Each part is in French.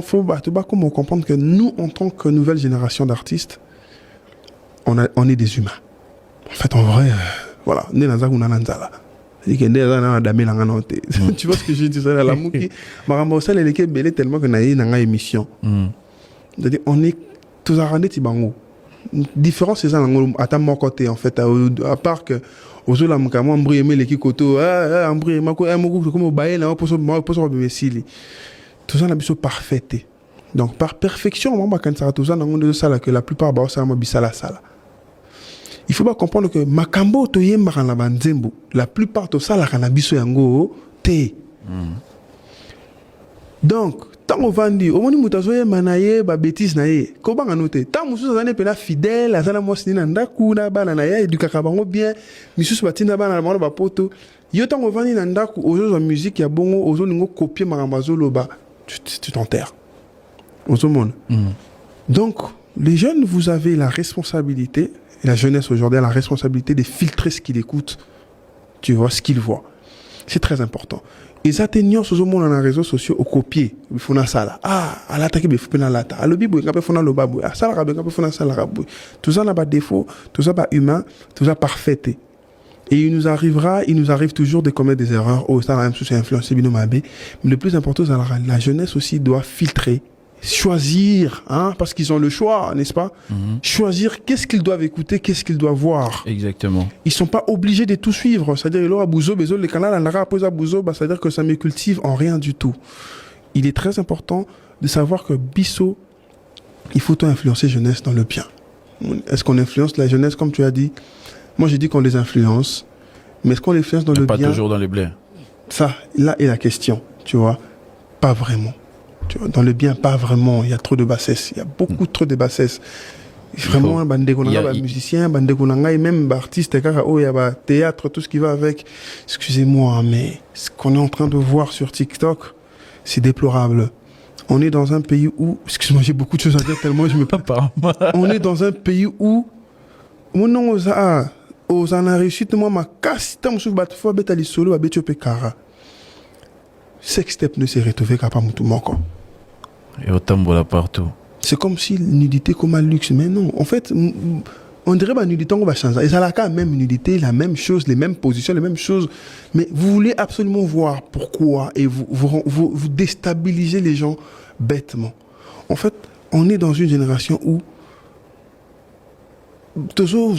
Il faut comment comprendre que nous, en tant que nouvelle génération d'artistes, on est des humains. En fait, en vrai, voilà. Tu vois ce que je dis, ça, la mouki. Marambosal, elle est belle tellement qu'on a eu une émission. C'est-à-dire, on est tous à rendre Tibango. Différence, c'est ça, à mon côté, en fait, à part que, aux autres, moi, embrouillé, mais les kikoto, embrouillé, moi, comme au bail, là, pour se tout ça, on a besoin de parfaité. Donc, par perfection, moi, quand ça, tout ça, on a besoin de ça, que la plupart, ça, on a besoin de ça. Il faut pas comprendre que makambo to yemba na banzembo la plupart de ça la cannabis yango te. Donc tant on vandi au moni mutazo yemba na ye ba bêtise na ye ko banga noté tant mususu zane pena fidèle azana mwasi na ndaku na bana na ye edukaka bango bien misusu batinda bana na ba poto yo tant on vandi na ndaku ozo musique ya bongo ozo ningo copier makambazo loba tu t'enterres ozo monde. Donc les jeunes vous avez la responsabilité. Et la jeunesse aujourd'hui a la responsabilité de filtrer ce qu'il écoute, tu vois, ce qu'il voit. C'est très important. Les atteignants sur le monde dans les réseaux sociaux au copier, il faut ça là. Ah, à l'attaque, il faut faire là. À l'obi, il faut faire le babou. À ça, il faut faire ça là. Tout ça n'a pas de défaut, tout ça pas humain, tout ça parfait. Et il nous arrive toujours de commettre des erreurs. Oh, ça, la même chose, c'est influencé, mais le plus important, c'est la jeunesse aussi doit filtrer. Choisir, hein, parce qu'ils ont le choix, n'est-ce pas? Choisir qu'est-ce qu'ils doivent écouter, qu'est-ce qu'ils doivent voir. Exactement. Ils sont pas obligés de tout suivre. C'est-à-dire, il aura Bouzo, les canaux, on aura posé à Bouzo, c'est-à-dire que ça me cultive en rien du tout. Il est très important de savoir que Bisso, il faut influencer jeunesse dans le bien. Est-ce qu'on influence la jeunesse, comme tu as dit? Moi, j'ai dit qu'on les influence, mais est-ce qu'on les influence dans le bien? Pas toujours dans les blés. Ça, là est la question, tu vois. Pas vraiment. Dans le bien, pas vraiment. Il y a trop de bassesse. Il y a beaucoup trop de bassesse. Vraiment, bandégonanga, musicien, bandégonanga, et même artiste, il y a théâtre, tout ce qui va avec. Excusez-moi, mais ce qu'on est en train de voir sur TikTok, c'est déplorable. On est dans un pays où, excuse-moi, j'ai beaucoup de choses à dire tellement je me parle. On est dans un pays où, mon nom aux a réussi, moi, ma casse, tant que je vais battre les solos, à Betchopekara. Sextep ne s'est retrouvé qu'à pas moutou moko. Et autant voilà partout. C'est comme si nudité comme un luxe, mais non. En fait, on dirait que nudité on va changer. Et ça a quand même nudité, la même chose, les mêmes positions, les mêmes choses. Mais vous voulez absolument voir pourquoi et vous déstabilisez les gens bêtement. En fait, on est dans une génération où toujours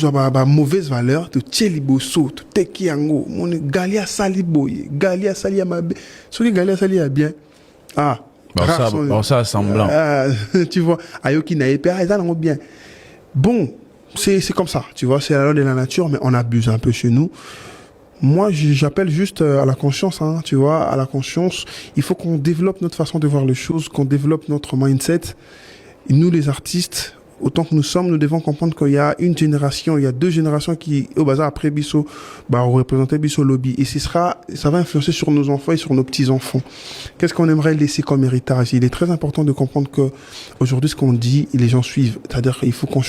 mauvaise valeur de tcheliboso de tekiango mon galia saliboye galia salia mabe ce que galia salia bien ça semblant tu vois ayoki na épée ça non bien bon c'est comme ça tu vois c'est la loi de la nature mais on abuse un peu chez nous. Moi j'appelle juste à la conscience hein, tu vois à la conscience il faut qu'on développe notre façon de voir les choses qu'on développe notre mindset et nous les artistes autant que nous sommes, nous devons comprendre qu'il y a une génération, il y a deux générations qui, au bazar après Bisso, représenter Bisso Lobby. Et ça va influencer sur nos enfants et sur nos petits-enfants. Qu'est-ce qu'on aimerait laisser comme héritage? Il est très important de comprendre que, aujourd'hui, ce qu'on dit, les gens suivent. C'est-à-dire qu'il faut qu'on